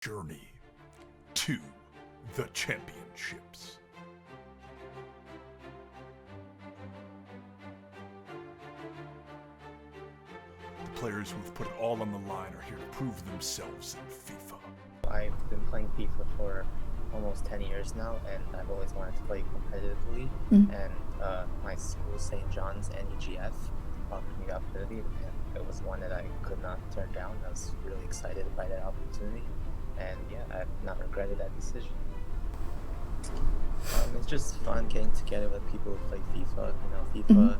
Journey to the championships. The players who have put it all on the line are here to prove themselves in FIFA. I've been playing FIFA for almost 10 years now, and I've always wanted to play competitively. And my school, St. John's and EGF, offered me the opportunity, and it was one that I could not turn down. I was really excited by that opportunity, and yeah, I've not regretted that decision. It's just fun getting together with people who play FIFA. You know, FIFA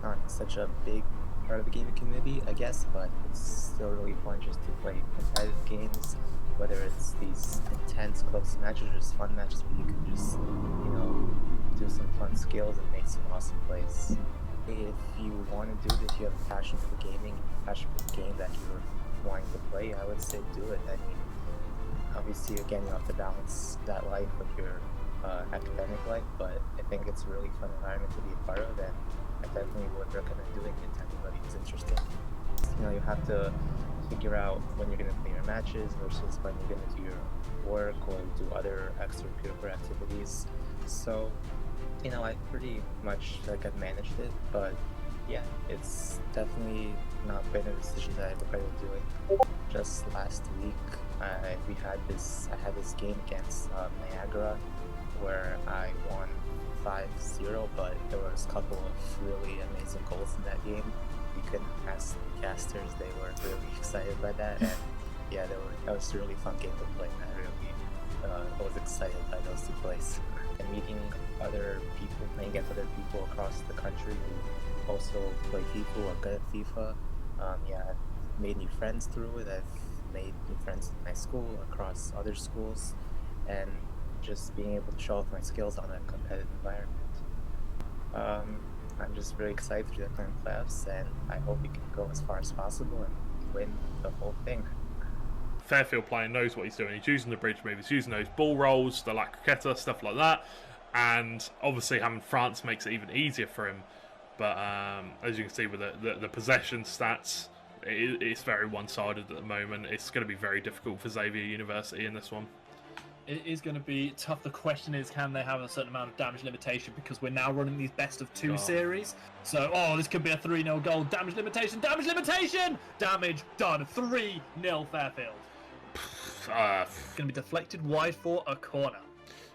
not such a big part of the gaming community, I guess, but it's still really fun just to play competitive games, whether it's these intense close matches or just fun matches where you can just, you know, do some fun skills and make some awesome plays. If you want to do this, you have a passion for gaming, passion for the game that you're wanting to play, I would say do it. I mean, obviously again, you have to balance that life with your academic life, but I think it's a really fun environment to be a part of, and I definitely would recommend doing it to anybody who's interested. You know, you have to figure out when you're going to play your matches versus when you're going to do your work or do other extracurricular activities. So, you know, I pretty much I've managed it, but yeah, it's definitely not been a decision that I regretted doing. Just last week, I had this game against Niagara where I won 5-0, but there was a couple of really amazing goals in that game. You couldn't ask the casters, they were really excited by that, and yeah, that was a really fun game to play, and I was excited by those two plays. And meeting other people, playing against other people across the country who also play FIFA or good at FIFA. Yeah, I've made new friends through it. I've made new friends in my school, across other schools, and just being able to show off my skills on a competitive environment. I'm just really excited for the upcoming playoffs, and I hope we can go as far as possible and win the whole thing. Fairfield player knows what he's doing. He's using the bridge move, he's using those ball rolls, the La Croqueta, stuff like that. And obviously having France makes it even easier for him. But as you can see with the possession stats, it's very one-sided at the moment. It's going to be very difficult for Xavier University in this one. It is going to be tough. The question is, can they have a certain amount of damage limitation, because we're now running these best of two series. So, this could be a 3-0 goal. Damage limitation! Damage limitation! Damage done. 3-0 Fairfield. Going to be deflected wide for a corner.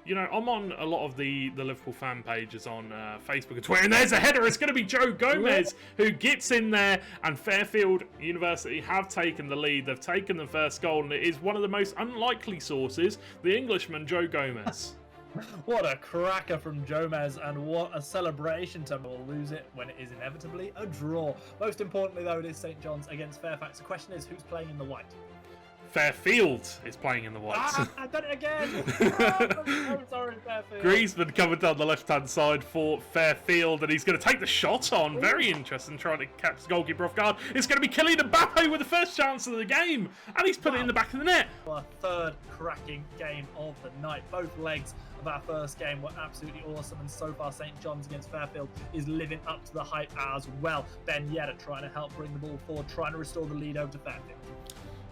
You know, I'm on a lot of the Liverpool fan pages on Facebook and Twitter, and there's a header. It's going to be Joe Gomez who gets in there, and Fairfield University have taken the lead. They've taken the first goal, and it is one of the most unlikely sources, the Englishman Joe Gomez. What a cracker from Gomez, and what a celebration. We'll lose it when it is inevitably a draw. Most importantly, though, it is St. John's against Fairfax. The question is, who's playing in the white? Fairfield is playing in the white. I've done it again! I'm sorry, Fairfield. Griezmann coming down the left-hand side for Fairfield, and he's going to take the shot on. Very interesting, trying to catch the goalkeeper off guard. It's going to be Kylian Mbappe with the first chance of the game, and he's put it in the back of the net. Well, a third cracking game of the night. Both legs of our first game were absolutely awesome, and so far St. John's against Fairfield is living up to the hype as well. Ben Yedder trying to help bring the ball forward, trying to restore the lead over to Fairfield.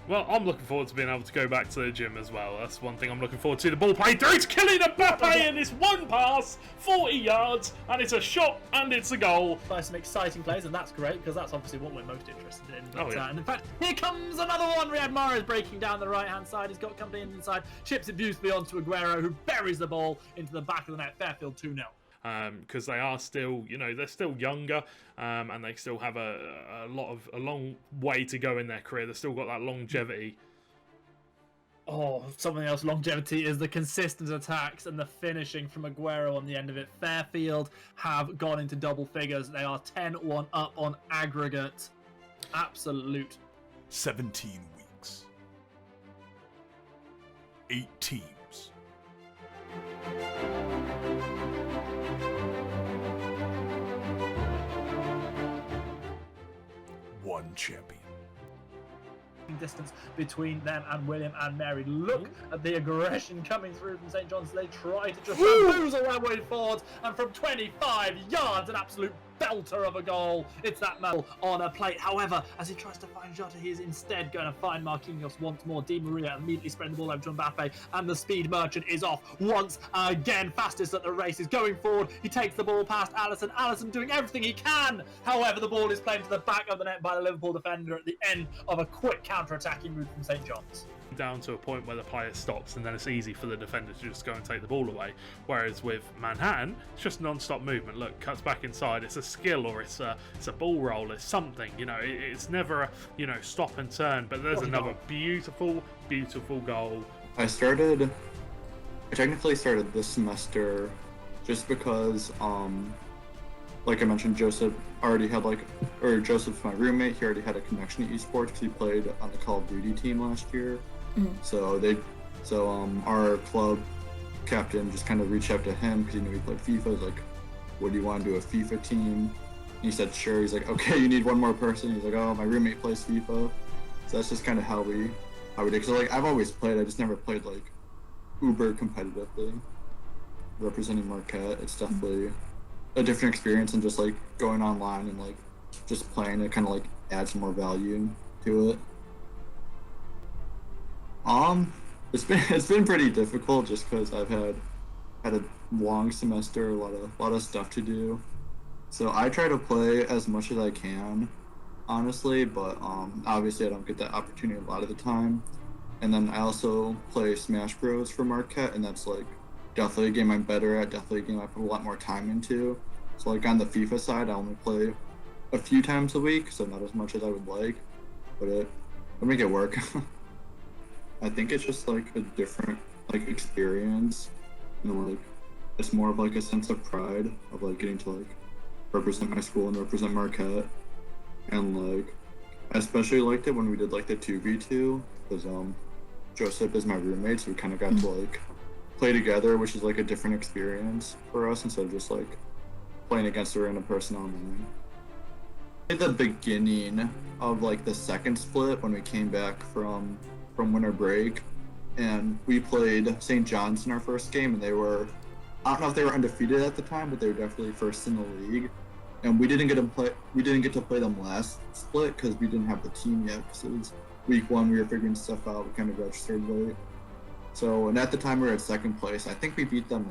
Well, I'm looking forward to being able to go back to the gym as well. That's one thing I'm looking forward to. The ball played through to Kylian Mbappe, and it's one pass, 40 yards, and it's a shot, and it's a goal. By some exciting plays, and that's great, because that's obviously what we're most interested in. But, yeah. And in fact, here comes another one. Riyad Mahrez breaking down the right-hand side. He's got company inside, chips it beautifully onto Aguero, who buries the ball into the back of the net. Fairfield 2-0. Because they are still, you know, they're still younger, and they still have a long way to go in their career. They've still got that longevity. Oh, something else. Longevity is the consistent attacks and the finishing from Aguero on the end of it. Fairfield have gone into double figures. They are 10-1 up on aggregate. Absolute. 17 weeks. 8 teams. One champion. Distance between them and William and Mary. Look at the aggression coming through from St. John's. They try to just bamboozle their way forward, and from 25 yards, an absolute belter of a goal. It's that medal on a plate. However, as he tries to find Jota, he is instead going to find Marquinhos once more. Di Maria immediately spreading the ball over to Mbappe, and the speed merchant is off once again. Fastest at the race is going forward. He takes the ball past Alisson. Alisson doing everything he can. However, the ball is played to the back of the net by the Liverpool defender at the end of a quick counter-attacking move from St. John's. Down to a point where the player stops, and then it's easy for the defender to just go and take the ball away. Whereas with Manhattan, it's just non-stop movement. Look, cuts back inside. It's a skill, or it's a ball roll. It's something. It's never a stop and turn. But there's another beautiful, beautiful goal. I technically started this semester just because, like I mentioned, Joseph's my roommate. He already had a connection to esports because he played on the Call of Duty team last year. So our club captain just kind of reached out to him because he knew he played FIFA. He was like, "What do you want to do, a FIFA team?" And he said, "Sure." He's like, "Okay, you need one more person." He's like, "Oh, my roommate plays FIFA." So that's just kind of how we did. So I've always played. I just never played uber competitively. Representing Marquette, it's definitely a different experience than just going online and just playing. It kind of adds more value to it. It's been pretty difficult just because I've had a long semester, a lot of stuff to do. So I try to play as much as I can, honestly, but obviously I don't get that opportunity a lot of the time. And then I also play Smash Bros for Marquette, and that's definitely a game I'm better at, definitely a game I put a lot more time into. So on the FIFA side, I only play a few times a week, so not as much as I would like, but I make it work. I think it's just a different experience, it's more of a sense of pride of getting to represent my school and represent Marquette, and I especially liked it when we did the 2v2 because Joseph is my roommate, so we kind of got to play together, which is a different experience for us instead of just playing against a random person online. At the beginning of the second split, when we came back from winter break, and we played St. John's in our first game, and I don't know if they were undefeated at the time, but they were definitely first in the league. And we didn't get to play them last split because we didn't have the team yet, because it was week 1, we were figuring stuff out, we kind of registered late. So, and at the time we were at second place. I think we beat them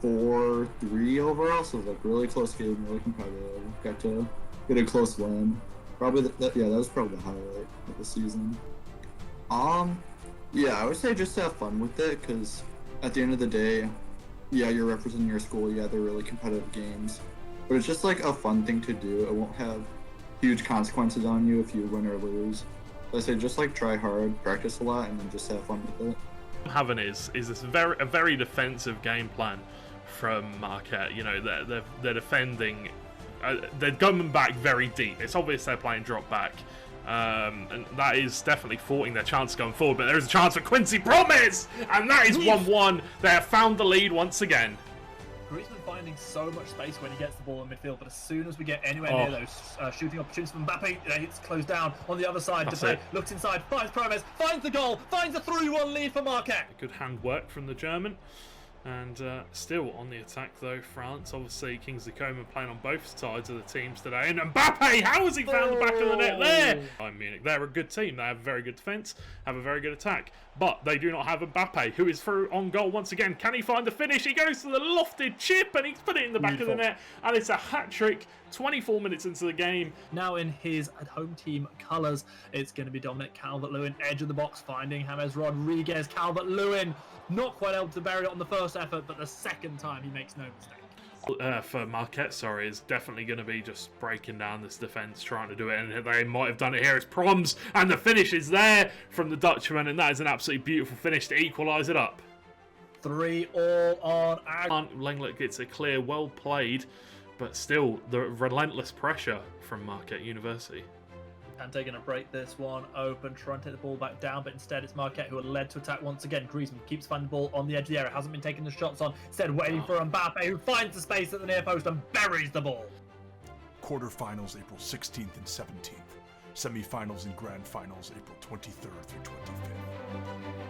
4-3 overall, so it was really close game, really competitive. Got to get a close win. Probably that was probably the highlight of the season. Yeah, I would say just have fun with it, because at the end of the day, yeah, you're representing your school, yeah, they're really competitive games, but it's just a fun thing to do. It won't have huge consequences on you if you win or lose. So I say just try hard, practice a lot, and then just have fun with it. Having is this a very defensive game plan from Marquette. They're defending, they're coming back very deep. It's obvious they're playing drop back, and that is definitely thwarting their chance going forward. But there is a chance for Quincy Promise, and that is 1-1. They have found the lead once again. Griezmann finding so much space when he gets the ball in midfield, but as soon as we get anywhere near those shooting opportunities from Mbappe, it's closed down on the other side. Depay looks inside, finds Promes, finds the goal, finds a 3-1 lead for Marquette. Good handwork from the German. And still on the attack though, France. Obviously, Kingsley Coman playing on both sides of the teams today. And Mbappe, how has he found the back of the net there? Bayern Munich, they're a good team. They have a very good defence, have a very good attack. But they do not have Mbappe, who is through on goal once again. Can he find the finish? He goes to the lofted chip and he's put it in the back of the net. And it's a hat-trick 24 minutes into the game. Now in his home team colours, it's going to be Dominic Calvert-Lewin, edge of the box, finding James Rodriguez. Calvert-Lewin not quite able to bury it on the first effort, but the second time he makes no mistake. For Marquette, is definitely going to be just breaking down this defence, trying to do it, and they might have done it here as Proms, and the finish is there from the Dutchman, and that is an absolutely beautiful finish to equalise it up. 3-3 on Lenglet gets it clear, well played, but still the relentless pressure from Marquette University. And they're going to break this one open, trying to take the ball back down, but instead it's Marquette who are led to attack once again. Griezmann keeps finding the ball on the edge of the area, hasn't been taking the shots on, instead waiting for Mbappe, who finds the space at the near post and buries the ball. Quarterfinals April 16th and 17th. Semifinals and grand finals April 23rd through 25th.